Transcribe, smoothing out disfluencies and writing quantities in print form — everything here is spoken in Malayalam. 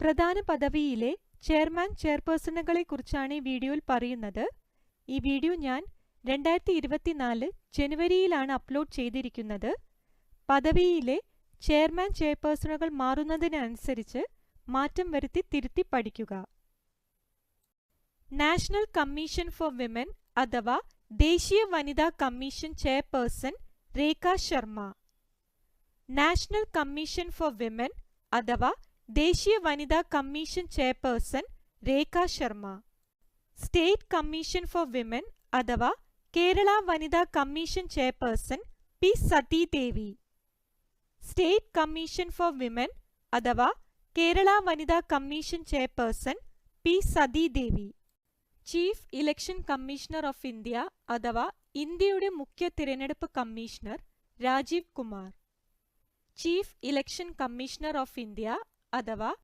പ്രധാന പദവിയിലെ ചെയർമാൻ ചെയർപേഴ്സണുകളെ കുറിച്ചാണ് ഈ വീഡിയോയിൽ പറയുന്നത്. ഈ വീഡിയോ ഞാൻ 2024 ജനുവരിയിലാണ് അപ്ലോഡ് ചെയ്തിരിക്കുന്നത്. പദവിയിലെ ചെയർമാൻ ചെയർപേഴ്സണുകൾ മാറുന്നതിനനുസരിച്ച് മാറ്റം വരുത്തി തിരുത്തി പഠിക്കുക. നാഷണൽ കമ്മീഷൻ ഫോർ വിമൻ അഥവാ ദേശീയ വനിതാ commission chairperson Rekha Sharma. National commission for women അഥവാ ദേശീയ വനിതാ commission chairperson Rekha Sharma. State commission for women അഥവാ കേരള വനിതാ commission chairperson P Sathidevi. State commission for women അഥവാ കേരള വനിതാ commission chairperson P Sathidevi. Chief election commissioner of India അഥവാ ഇന്ത്യയുടെ മുഖ്യ തിരഞ്ഞെടുപ്പ് കമ്മീഷണർ Rajeev Kumar. Chief election commissioner of India അഥവാ